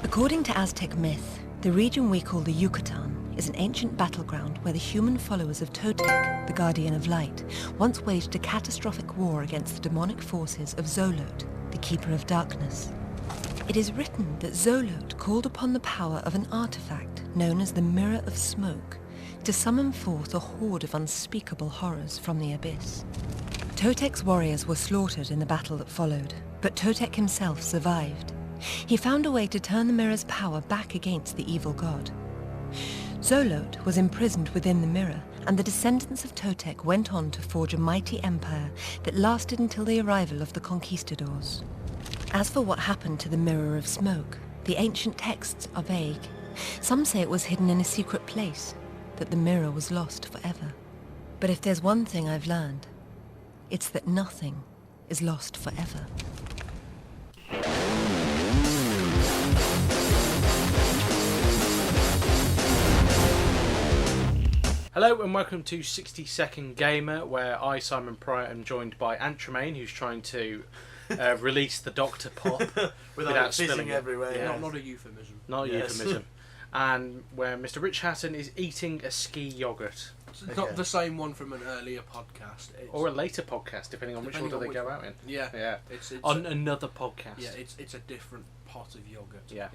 According to Aztec myth, the region we call the Yucatan is an ancient battleground where the human followers of Totec, the Guardian of Light, once waged a catastrophic war against the demonic forces of Zolot, the Keeper of Darkness. It is written that Zolot called upon the power of an artifact known as the Mirror of Smoke to summon forth a horde of unspeakable horrors from the abyss. Totec's warriors were slaughtered in the battle that followed, but Totec himself survived. He found a way to turn the mirror's power back against the evil god. Zolot was imprisoned within the mirror, and the descendants of Totec went on to forge a mighty empire that lasted until the arrival of the conquistadors. As for what happened to the Mirror of Smoke, the ancient texts are vague. Some say it was hidden in a secret place, that the mirror was lost forever. But if there's one thing I've learned, it's that nothing is lost forever. Hello and welcome to 60 Second Gamer, where I, Simon Pryor, am joined by Ant Tremaine, who's trying to release the Doctor Pop without spilling everywhere. Yeah. Not a euphemism. Not a euphemism. And where Mr. Rich Hatton is eating a ski yoghurt. It's not the same one from an earlier podcast. Or a later podcast, depending on which order they go out in. Yeah. It's on another podcast. Yeah, it's a different pot of yoghurt. Yeah.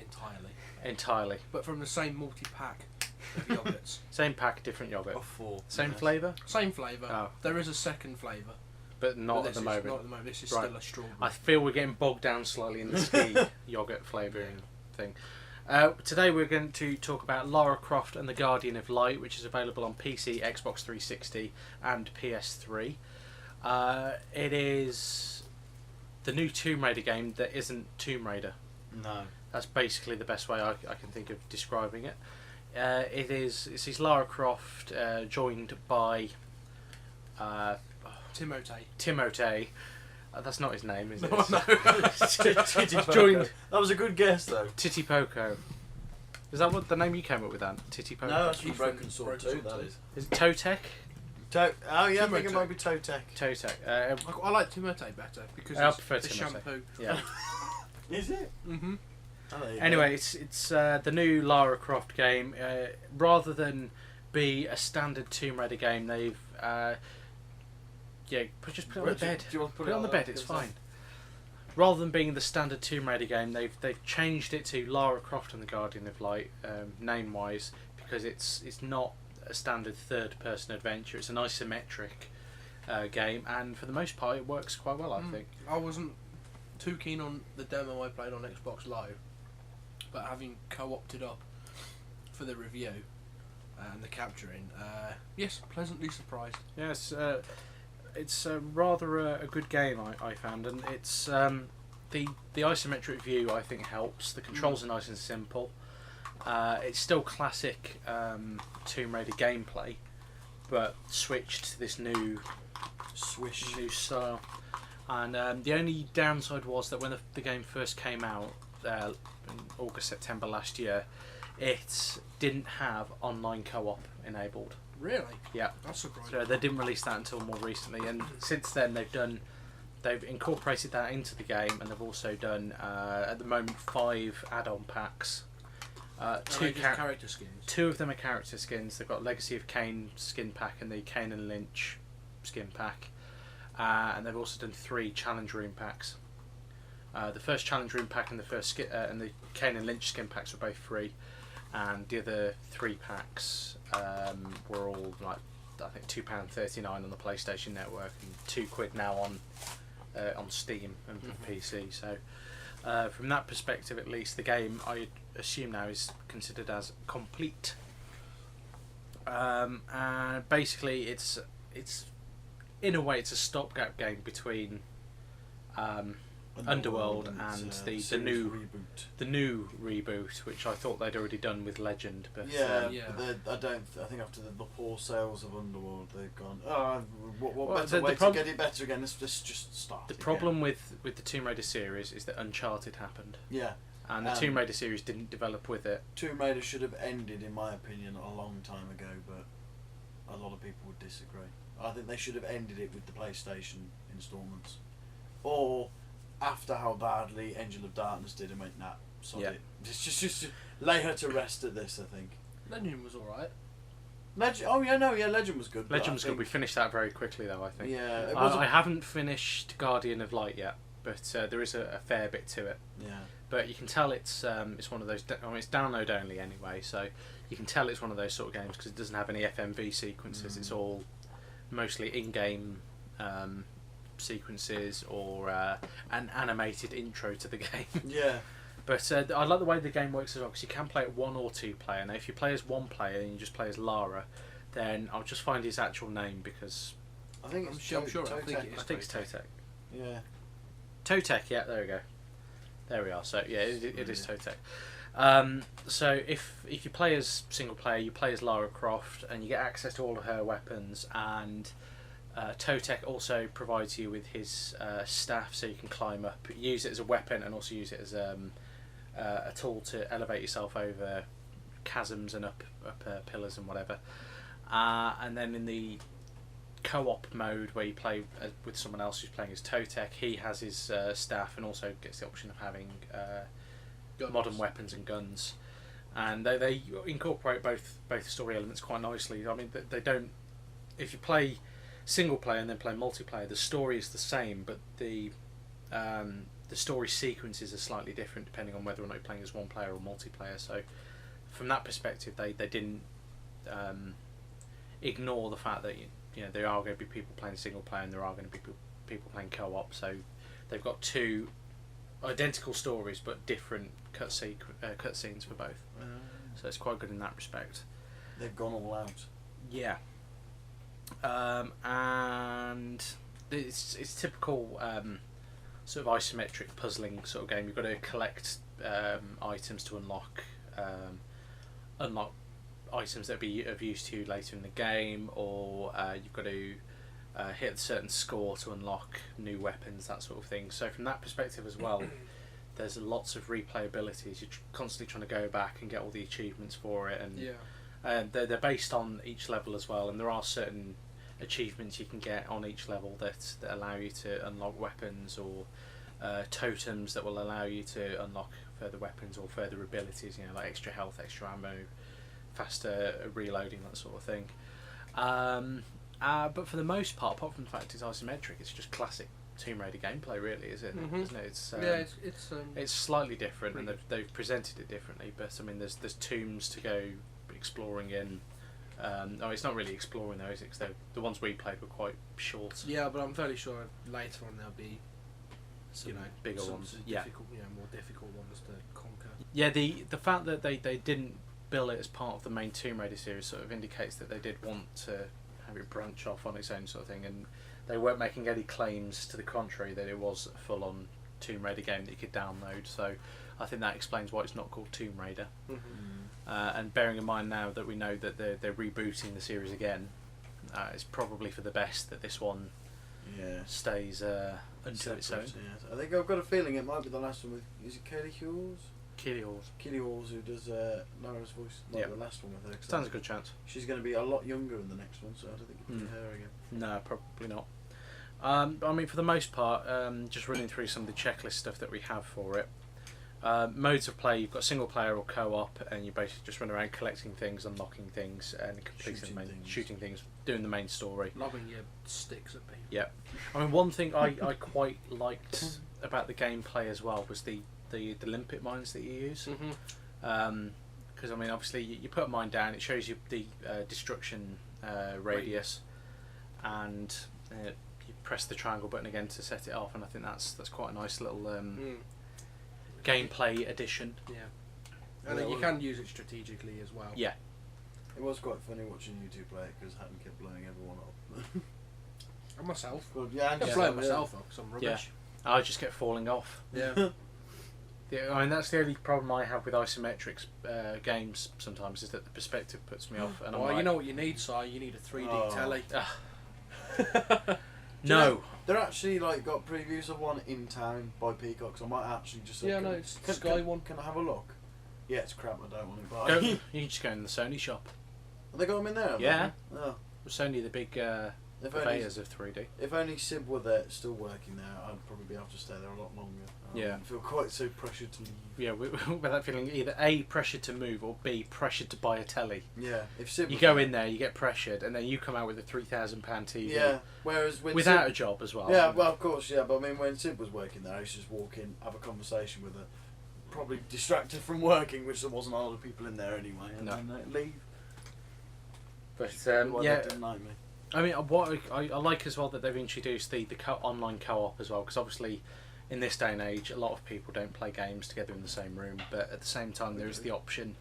Entirely. But from the same multi-pack of yoghurts. Same pack, different yoghurt. Of four. Same flavour? Same flavour. Oh. There is a second flavour. But not at the moment. Not at the moment. This is still a strawberry. I feel we're getting bogged down slightly in the ski yoghurt flavouring thing. Today we're going to talk about Lara Croft and the Guardian of Light, which is available on PC, Xbox 360 and PS3. It is the new Tomb Raider game that isn't Tomb Raider. No. That's basically the best way I can think of describing it. It's Lara Croft joined by Timothée. That's not his name, is it? No. Joined. That was a good guess, though. Titty Poco. Is that what the name you came up with, Ant? Titty Poco? No, that's from Broken Sword 2, that is. Is it Totec? Oh, yeah, I think it might be Totec. Totec. I like Timothée better because I prefer the Timothée. shampoo. Yeah. Is it? Mm-hmm. Oh, Anyway, it's the new Lara Croft game. Rather than be a standard Tomb Raider game, they've just put it on the bed. Do you want to Put it on the bed. It's fine. Rather than being the standard Tomb Raider game, they've changed it to Lara Croft and the Guardian of Light, name wise, because it's not a standard third person adventure. It's an isometric game, and for the most part, it works quite well. I think. I wasn't too keen on the demo I played on Xbox Live, but having co-opted up for the review and the capturing, yes, pleasantly surprised. Yes, it's rather a good game I found, and it's the isometric view I think helps. The controls are nice and simple. It's still classic Tomb Raider gameplay, but switched to this new style. And the only downside was that when the game first came out in August, September last year, it didn't have online co-op enabled. Really? Yeah. That's surprising. So they didn't release that until more recently, and since then they've incorporated that into the game, and they've also done at the moment 5 add-on packs. Two character skins. 2 of them are character skins. They've got Legacy of Kain skin pack and the Kain and Lynch skin pack, and they've also done 3 challenge room packs. The first challenge room pack and the and the Kain and Lynch skin packs were both free, and the other 3 packs were all like I think £2.39 on the PlayStation Network and £2 now on Steam and PC. So from that perspective, at least, the game I assume now is considered as complete. And basically, it's in a way it's a stopgap game between Underworld and the new reboot, which I thought they'd already done with Legend, but but I think after the poor sales of Underworld, they've gone. What better way to get it better again? Let's just start. The problem with the Tomb Raider series is that Uncharted happened. Yeah. And the Tomb Raider series didn't develop with it. Tomb Raider should have ended, in my opinion, a long time ago, but a lot of people would disagree. I think they should have ended it with the PlayStation installments, or after how badly Angel of Darkness did, and went, nah, sorry. Yeah. Just lay her to rest at this, I think. Legend was alright. Legend was good. but Legend I was good. think- We finished that very quickly though, I think. Yeah, it was I haven't finished Guardian of Light yet, but there is a fair bit to it. yeah. But you can tell it's one of those. It's download only anyway, so you can tell it's one of those sort of games because it doesn't have any FMV sequences. It's all mostly in-game sequences or an animated intro to the game. Yeah. But I like the way the game works as well because you can play it 1 or 2 player. Now, if you play as 1 player and you just play as Lara, then I'll just find his actual name because I think I'm it's sure- I'm sure, I Totek. think it is. I think it's Totek. Yeah. Totek, yeah, there we go. There we are. So yeah, it is Yeah. Totek. So if you play as single player, you play as Lara Croft, and you get access to all of her weapons. And Totek also provides you with his staff, so you can climb up, use it as a weapon, and also use it as a tool to elevate yourself over chasms and up pillars and whatever. And then in the co-op mode where you play with someone else who's playing as Totek, he has his staff and also gets the option of having modern weapons and guns, and they incorporate both story elements quite nicely. I mean, they don't. If you play single player and then play multiplayer, the story is the same, but the story sequences are slightly different depending on whether or not you're playing as 1 player or multiplayer. So from that perspective, they didn't ignore the fact that you know there are going to be people playing single player and there are going to be people playing co-op. So they've got 2 identical stories but different cutscenes for both. So it's quite good in that respect. They've gone all out. Yeah. And it's typical sort of isometric puzzling sort of game. You've got to collect items to unlock items that be of use to you later in the game, or you've got to hit a certain score to unlock new weapons, that sort of thing. So from that perspective as well, there's lots of replayabilities. You're constantly trying to go back and get all the achievements for it, and they're based on each level as well, and there are certain achievements you can get on each level that allow you to unlock weapons, or totems that will allow you to unlock further weapons or further abilities, you know, like extra health, extra ammo, faster reloading, that sort of thing. But for the most part, apart from the fact it's isometric, it's just classic Tomb Raider gameplay, really, isn't it? It's slightly different, and they've presented it differently. But I mean, there's tombs to go exploring in. It's not really exploring though, is it? 'Cause the ones we played were quite short. Yeah, but I'm fairly sure later on there'll be Some bigger ones. difficult, more difficult ones to conquer. Yeah, the fact that they didn't bill it as part of the main Tomb Raider series sort of indicates that they did want to have it branch off on its own sort of thing, and they weren't making any claims to the contrary that it was a full-on Tomb Raider game that you could download. So I think that explains why it's not called Tomb Raider. And bearing in mind now that we know that they're rebooting the series again, it's probably for the best that this one stays unto its own. Yes. I think I've got a feeling it might be the last one with, is it Kelly Hughes? Keely Halls. Keely Halls, who does Lara's voice, like the last one with her. Stands a good chance. She's going to be a lot younger in the next one, so I don't think it'll be her again. No, probably not. But I mean, for the most part, just running through some of the checklist stuff that we have for it. Modes of play, you've got single player or co-op, and you basically just run around collecting things, unlocking things, and completing shooting things, doing the main story. Lobbing your sticks at people. Yeah. I mean, one thing I quite liked about the gameplay as well was the limpet mines that you use. Because I mean, obviously you put a mine down, it shows you the destruction radius, and you press the triangle button again to set it off, and I think that's quite a nice little gameplay addition. Yeah, and then you can use it strategically as well. Yeah. It was quite funny watching you two play it because Hatton kept blowing everyone up. And myself. Good, yeah, and I'm yourself, blowing myself up because I'm rubbish. I just get falling off. Yeah. Yeah, I mean, that's the only problem I have with isometrics games sometimes, is that the perspective puts me off. And well, I'm like, you know what you need, Si? You need a 3D telly. No. They're actually got previews of one in town by Peacock, so I might actually just. It's the Sky one. Can I have a look? Yeah, it's crap. I don't want to buy. You can just go in the Sony shop. Have they got them in there? Yeah. Oh. Sony, the big purveyors of 3D. If only Sib were there, still working there, I'd probably be able to stay there a lot longer. Yeah. I feel quite so pressured to leave. Yeah, without feeling either A, pressured to move, or B, pressured to buy a telly. Yeah, if Sib You was go there- in there, you get pressured, and then you come out with a £3,000 TV. Yeah, whereas when Without a Sib, job as well. yeah, well, of course, yeah, but I mean, when Sib was working there, I used to just walk in, have a conversation with her, probably distracted from working, which there wasn't a lot of people in there anyway, and No. then leave. But Why yeah, they didn't like me. I mean, what I like as well that they've introduced the online co-op as well, because obviously in this day and age a lot of people don't play games together in the same room, but at the same time there is the option.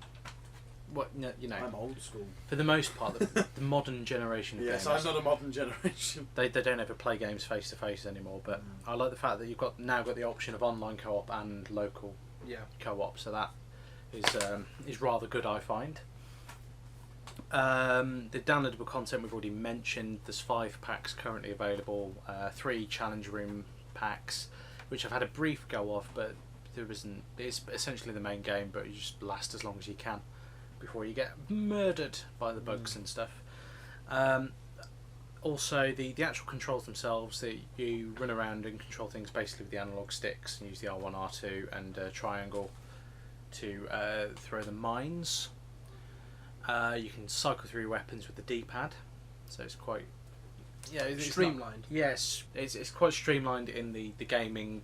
You know, I'm old school. for the most part, the modern generation of Yes, gamers, I'm not a modern generation. they don't ever play games face to face anymore. But I like the fact that you've now got the option of online co-op and local Yeah. co-op, so that is rather good, I find. The downloadable content we've already mentioned. There's 5 packs currently available, 3 challenge room packs, which I've had a brief go of, but there isn't. It's essentially the main game, but you just last as long as you can before you get murdered by the bugs and stuff. Also, the actual controls themselves, that you run around and control things basically with the analog sticks and use the R1, R2 and triangle to throw the mines. You can cycle through your weapons with the D-pad, so it's quite it's Streamlined. Yes, it's quite streamlined in the gaming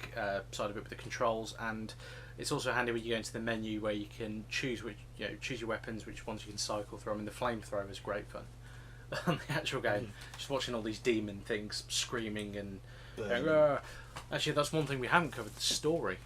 side of it with the controls, and it's also handy when you go into the menu where you can choose choose your weapons, which ones you can cycle through. I mean, the flamethrower is great fun on the actual game. Just watching all these demon things screaming and going, "Argh." Actually, that's one thing we haven't covered: the story.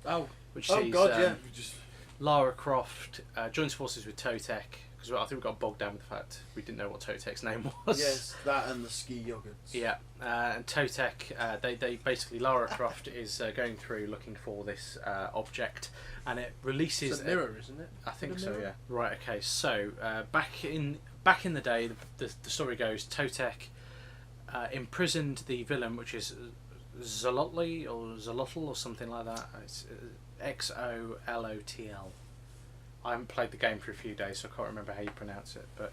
Oh, Which Oh sees God, yeah. We just Lara Croft joins forces with Totec, because I think we got bogged down with the fact we didn't know what Totec's name was. yes, that and the ski yogurts. Yeah, and Totec, they basically, Lara Croft is going through looking for this object, and it releases it's a mirror, isn't it? I think Is it a so. mirror? Yeah. Right. Okay. So back in the day, the story goes, Totec imprisoned the villain, which is Xolotl or something like that. It's Xolotl. I haven't played the game for a few days, so I can't remember how you pronounce it. But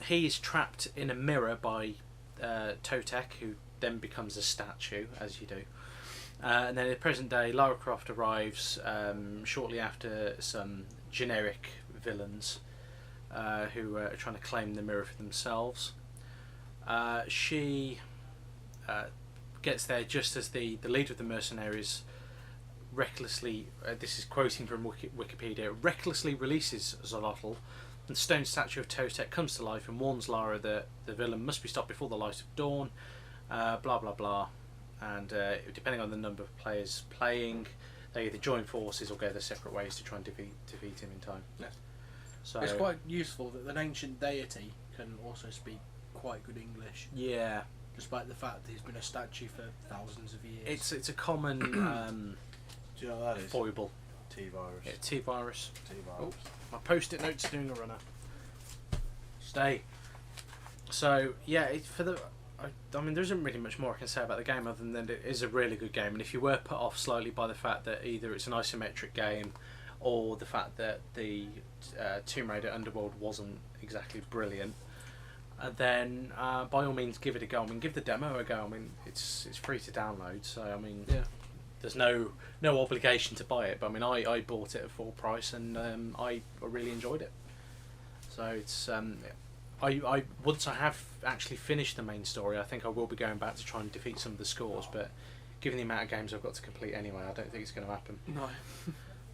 he is trapped in a mirror by Totec, who then becomes a statue, as you do. And then in the present day, Lara Croft arrives shortly after some generic villains who are trying to claim the mirror for themselves. She gets there just as the leader of the mercenaries recklessly, this is quoting from Wikipedia, recklessly releases Xolotl, and the stone statue of Totec comes to life and warns Lara that the villain must be stopped before the light of dawn, blah blah blah, and depending on the number of players playing, they either join forces or go their separate ways to try and defeat him in time. Yes. So It's quite useful that an ancient deity can also speak quite good English, yeah, despite the fact that he's been a statue for thousands of years. it's a common Do you know what that is? foible. T-virus. Yeah, T-virus. T-virus. My post-it notes doing a runner. Stay. So yeah, I mean, there isn't really much more I can say about the game other than that it is a really good game. And if you were put off slightly by the fact that either it's an isometric game or the fact that the Tomb Raider Underworld wasn't exactly brilliant, then by all means give it a go. I mean, give the demo a go. I mean, it's free to download, so I mean, Yeah. there's no obligation to buy it. But I mean, I bought it at full price and I really enjoyed it. So it's I once I have actually finished the main story, I think I will be going back to try and defeat some of the scores. But given the amount of games I've got to complete anyway, I don't think it's going to happen. No.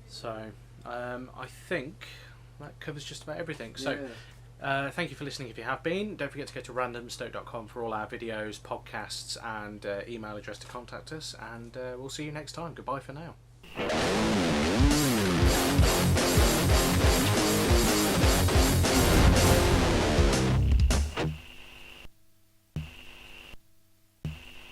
So I think that covers just about everything. So. Yeah. Thank you for listening if you have been. Don't forget to go to randomstoke.com for all our videos, podcasts and email address to contact us, and we'll see you next time. Goodbye for now.